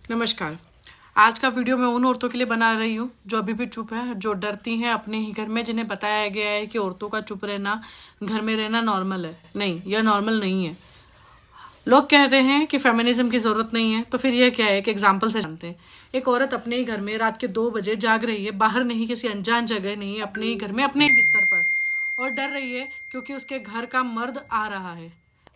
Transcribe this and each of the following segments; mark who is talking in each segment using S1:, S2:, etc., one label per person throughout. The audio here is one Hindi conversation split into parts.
S1: नमस्कार। आज का वीडियो मैं उन औरतों के लिए बना रही हूँ जो अभी भी चुप है, जो डरती हैं अपने ही घर में, जिन्हें बताया गया है कि औरतों का चुप रहना, घर में रहना नॉर्मल है। नहीं, यह नॉर्मल नहीं है। लोग कहते हैं कि फेमिनिज्म की ज़रूरत नहीं है, तो फिर यह क्या है? एक एग्जाम्पल से जानते हैं। एक औरत अपने ही घर में रात के 2 बजे जाग रही है, बाहर नहीं, किसी अनजान जगह नहीं, अपने ही घर में, अपने ही बिस्तर पर, और डर रही है क्योंकि उसके घर का मर्द आ रहा है।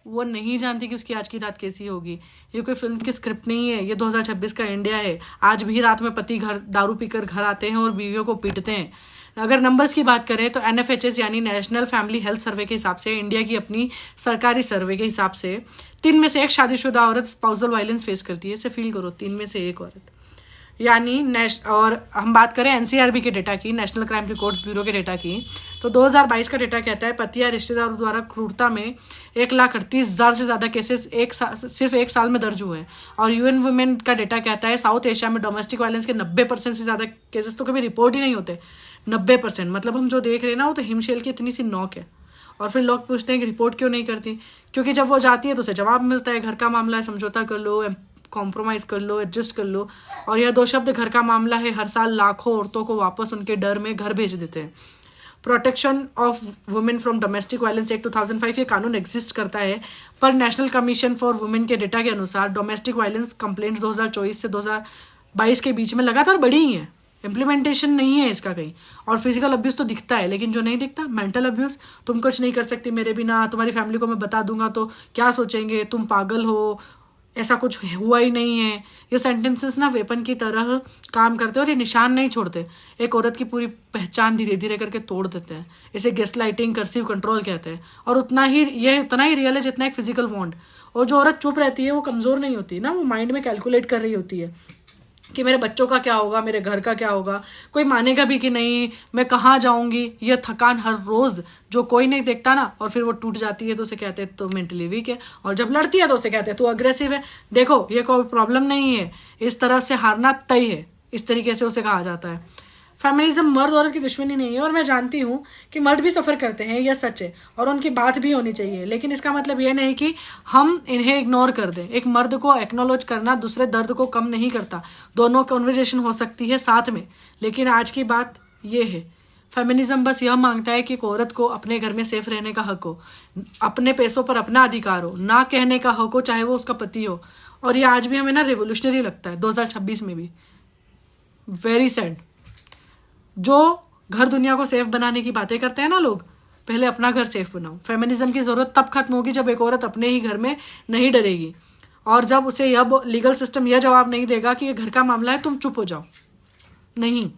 S1: वो नहीं जानती कि उसकी आज की रात कैसी होगी। ये कोई फिल्म की स्क्रिप्ट नहीं है, ये 2026 का इंडिया है। आज भी रात में पति घर दारू पीकर घर आते हैं और बीवियों को पीटते हैं। अगर नंबर्स की बात करें तो NFHS यानी नेशनल फैमिली हेल्थ सर्वे के हिसाब से, इंडिया की अपनी सरकारी सर्वे के हिसाब से, 3 में से 1 शादीशुदा औरत स्पाउसल वायलेंस फेस करती है। इसे फील करो, 3 में से 1 औरत। यानी और हम बात करें NCRB के डेटा की, नेशनल क्राइम रिकॉर्ड्स ब्यूरो के डेटा की, तो 2022 का डेटा कहता है पति या रिश्तेदारों द्वारा क्रूरता में 1,38,000 से ज़्यादा केसेस सिर्फ 1 साल में दर्ज हुए हैं। और UN वुमेन का डेटा कहता है साउथ एशिया में डोमेस्टिक वायलेंस के 90% से ज़्यादा केसेस तो कभी रिपोर्ट ही नहीं होते। 90%, मतलब हम जो देख रहे हैं ना, वो तो हिमशैल की इतनी सी नोक है। और फिर लोग पूछते हैं कि रिपोर्ट क्यों नहीं करती? क्योंकि जब वो जाती है तो उसे जवाब मिलता है, घर का मामला है, समझौता कर लो, कॉम्प्रोमाइज़ कर लो, एडजस्ट कर लो। और यह 2 शब्द घर का मामला है हर साल लाखों औरतों को वापस उनके डर में घर भेज देते हैं। Protection of women from domestic violence act 2005 ये कानून एग्जिस्ट करता है, पर नेशनल कमीशन फॉर वुमेन के डेटा के अनुसार डोमेस्टिक वायलेंस कंप्लेंट्स 2024 से 2022 के बीच में लगातार बढ़ी ही है। इम्प्लीमेंटेशन नहीं है इसका कहीं। और फिजिकल अब्यूज़ तो दिखता है, लेकिन जो नहीं दिखता, मेंटल अब्यूज़। तुम कुछ नहीं कर सकती मेरे बिना, तुम्हारी फैमिली को मैं बता दूंगा तो क्या सोचेंगे, तुम पागल हो, ऐसा कुछ हुआ ही नहीं है। ये सेंटेंसेस ना वेपन की तरह काम करते हैं और ये निशान नहीं छोड़ते। एक औरत की पूरी पहचान धीरे धीरे करके तोड़ देते हैं। इसे गैसलाइटिंग, कर्सिव कंट्रोल कहते हैं। और उतना ही रियल है जितना एक फिजिकल वॉन्ड। और जो औरत चुप रहती है वो कमज़ोर नहीं होती ना, वो माइंड में कैलकुलेट कर रही होती है कि मेरे बच्चों का क्या होगा, मेरे घर का क्या होगा, कोई मानेगा भी कि नहीं, मैं कहाँ जाऊंगी। यह थकान हर रोज़ जो कोई नहीं देखता ना, और फिर वो टूट जाती है तो उसे कहते हैं तो मेंटली वीक है। और जब लड़ती है तो उसे कहते हैं तो अग्रेसिव है। देखो, ये कोई प्रॉब्लम नहीं है, इस तरह से हारना तय है, इस तरीके से उसे कहा जाता है। फेमिनिज्म मर्द औरत की दुश्मनी नहीं है। और मैं जानती हूँ कि मर्द भी सफ़र करते हैं, यह सच है, और उनकी बात भी होनी चाहिए। लेकिन इसका मतलब यह नहीं कि हम इन्हें इग्नोर कर दें। एक मर्द को एक्नॉलेज करना दूसरे दर्द को कम नहीं करता। दोनों कन्वर्सेशन हो सकती है साथ में। लेकिन आज की बात यह है, फेमिनिज्म बस यह मांगता है कि एक औरत को अपने घर में सेफ रहने का हक हो, अपने पैसों पर अपना अधिकार हो, ना कहने का हक हो, चाहे वो उसका पति हो। और ये आज भी हमें ना रेवोल्यूशनरी लगता है, 2026 में भी। Very sad. जो घर दुनिया को सेफ बनाने की बातें करते हैं ना लोग, पहले अपना घर सेफ बनाओ। फेमिनिज्म की ज़रूरत तब खत्म होगी जब एक औरत अपने ही घर में नहीं डरेगी, और जब उसे यह लीगल सिस्टम यह जवाब नहीं देगा कि ये घर का मामला है, तुम चुप हो जाओ। नहीं,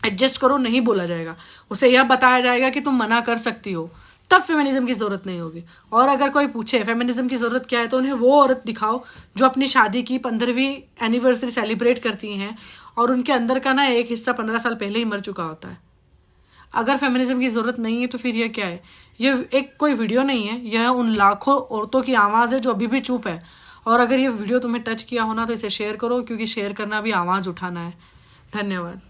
S1: एडजस्ट करो, नहीं बोला जाएगा। उसे यह बताया जाएगा कि तुम मना कर सकती हो, तब फेमिनिज्म की ज़रूरत नहीं होगी। और अगर कोई पूछे फेमिनिज्म की ज़रूरत क्या है, तो उन्हें वो औरत दिखाओ जो अपनी शादी की 15वीं एनिवर्सरी सेलिब्रेट करती हैं और उनके अंदर का ना एक हिस्सा 15 साल पहले ही मर चुका होता है। अगर फेमिनिज्म की ज़रूरत नहीं है तो फिर यह क्या है? ये एक कोई वीडियो नहीं है, यह उन लाखों औरतों की आवाज़ है जो अभी भी चुप है। और अगर ये वीडियो तुम्हें टच किया हो ना, तो इसे शेयर करो, क्योंकि शेयर करना भी आवाज़ उठाना है। धन्यवाद।